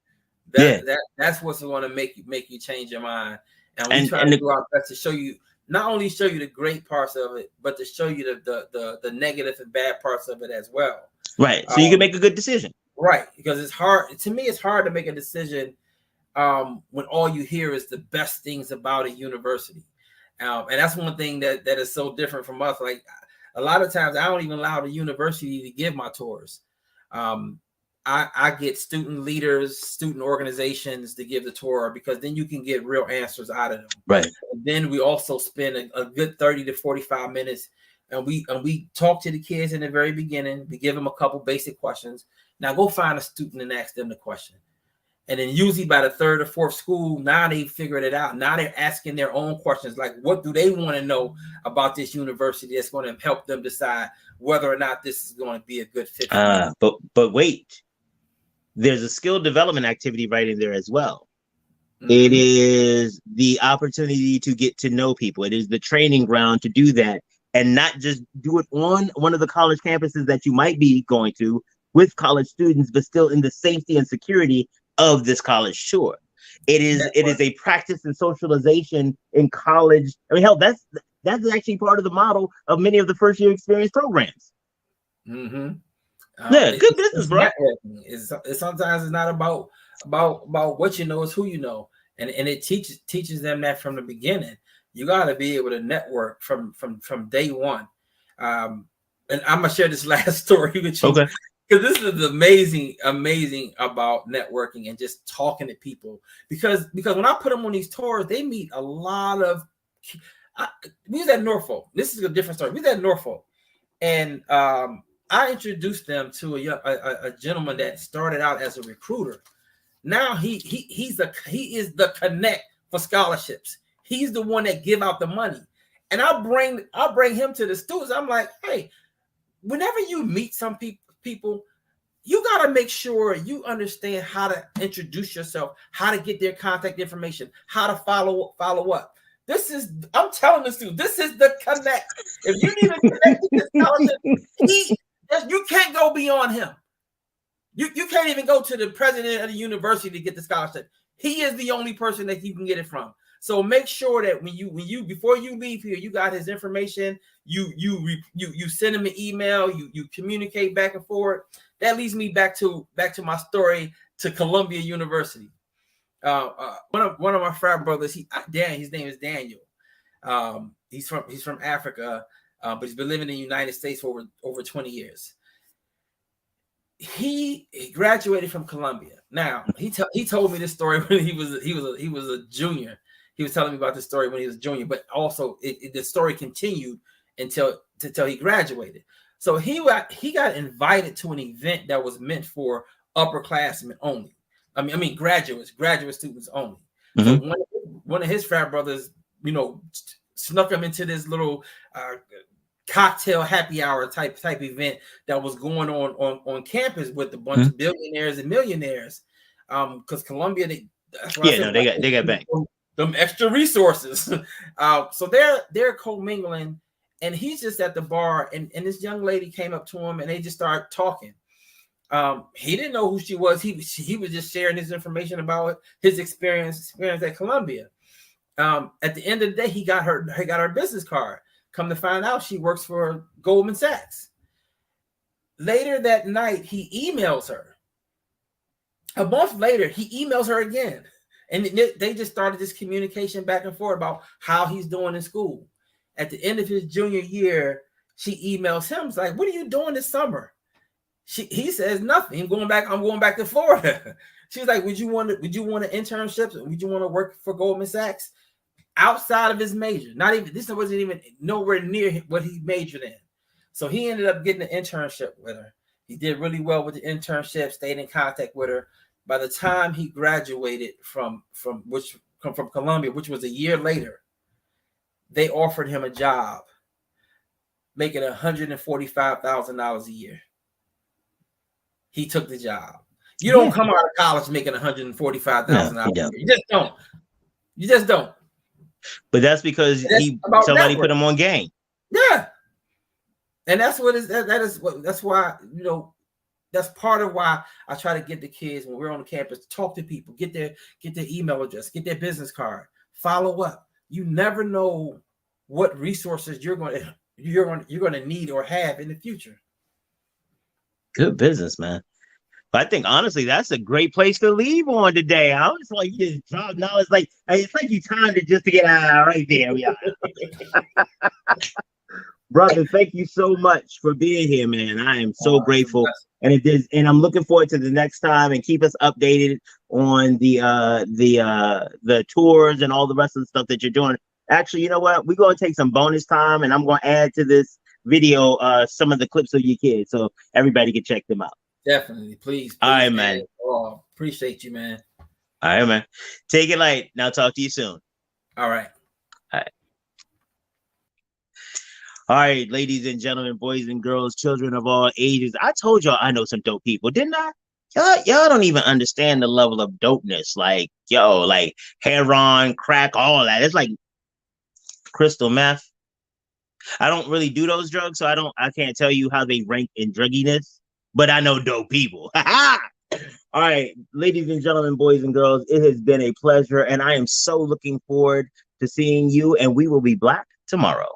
B: That's what's going to make you change your mind. And we try to do our best to show you, not only show you the great parts of it, but to show you the negative and bad parts of it as well.
A: Right. So you can make a good decision.
B: Right. Because it's hard. To me, it's hard to make a decision when all you hear is the best things about a university. And that's one thing that is so different from us. Like a lot of times I don't even allow the university to give my tours. I get student leaders, student organizations to give the tour, because then you can get real answers out of them.
A: Right.
B: And then we also spend a good 30 to 45 minutes and we talk to the kids in the very beginning. We give them a couple basic questions. Now go find a student and ask them the question. And then usually by the third or fourth school, now they figured it out. Now they're asking their own questions, like what do they want to know about this university that's going to help them decide whether or not this is going to be a good fit.
A: But wait, there's a skill development activity right in there as well. It is the opportunity to get to know people. It is the training ground to do that, and not just do it on one of the college campuses that you might be going to with college students, but still in the safety and security of this college. Sure, it is a practice and socialization in college. I mean, hell, that's actually part of the model of many of the first year experience programs. Good business, bro.
B: Sometimes it's not about what you know, it's who you know, and it teaches them that from the beginning. You got to be able to network from day one. And I'm gonna share this last story with you.
A: Okay.
B: Because this is amazing about networking and just talking to people. Because when I put them on these tours, they meet a lot of. We was at Norfolk. This is a different story. We was at Norfolk, and I introduced them to a gentleman that started out as a recruiter. Now he is the connect for scholarships. He's the one that give out the money, and I bring him to the students. I'm like, hey, whenever you meet some people, you got to make sure you understand how to introduce yourself, how to get their contact information, how to follow up. I'm telling the students, this is the connect. If you need to connect with this scholarship, you can't go beyond him. You can't even go to the president of the university to get the scholarship. He is the only person that you can get it from. So make sure that when you before you leave here, you got his information. You send him an email. You communicate back and forth. That leads me back to my story to Columbia University. One of my frat brothers, his name is Daniel. He's from Africa, but he's been living in the United States for over 20 years. He graduated from Columbia. Now he told me this story when he was a junior. He was telling me about this story when he was a junior, but also the story continued until he graduated. So he got invited to an event that was meant for upperclassmen only. I mean graduate students only. So one of his frat brothers, snuck him into this little cocktail happy hour type event that was going on campus with a bunch of billionaires and millionaires. Because Columbia, they got back them extra resources. So they're commingling, and he's just at the bar, and this young lady came up to him, and they just started talking. He didn't know who she was. He was just sharing his information about his experience at Columbia. At the end of the day, he got her business card. Come to find out, she works for Goldman Sachs. Later that night, he emails her. A month later, he emails her again. And they just started this communication back and forth about how he's doing in school. At the end of his junior year, she emails him. It's like, what are you doing this summer? He says nothing. I'm going back to Florida. She's like, would you want an internship? Would you want to work for Goldman Sachs? Outside of his major. This wasn't even nowhere near what he majored in. So he ended up getting an internship with her. He did really well with the internship, stayed in contact with her. By the time he graduated from Columbia, which was a year later, they offered him a job. making $145,000 a year. He took the job. You don't come out of college making $145,000 a year. You just don't. You just don't.
A: But that's because somebody put him on game.
B: Yeah. And that's what is that's why, you know, that's part of why I try to get the kids when we're on the campus, talk to people, get their email address, get their business card, follow up. You never know what resources you're going to need or have in the future.
A: Good business, man. But I think honestly, that's a great place to leave on today. I was like, you just dropped knowledge. It's like you timed it just to get out right there. We are. Brother, thank you so much for being here, man. I am so grateful. And I'm looking forward to the next time, and keep us updated on the tours and all the rest of the stuff that you're doing. Actually, you know what? We're going to take some bonus time, and I'm going to add to this video some of the clips of your kids so everybody can check them out.
B: Definitely. Please.
A: All right, man.
B: Oh, appreciate you, man.
A: All right, man. Take it light. Now talk to you soon.
B: All right.
A: All right. All right, ladies and gentlemen, boys and girls, children of all ages. I told y'all I know some dope people, didn't I? Y'all don't even understand the level of dopeness. Like heroin, crack, all that. It's like crystal meth. I don't really do those drugs, so I can't tell you how they rank in drugginess, but I know dope people. All right, ladies and gentlemen, boys and girls, it has been a pleasure, and I am so looking forward to seeing you, and we will be black tomorrow.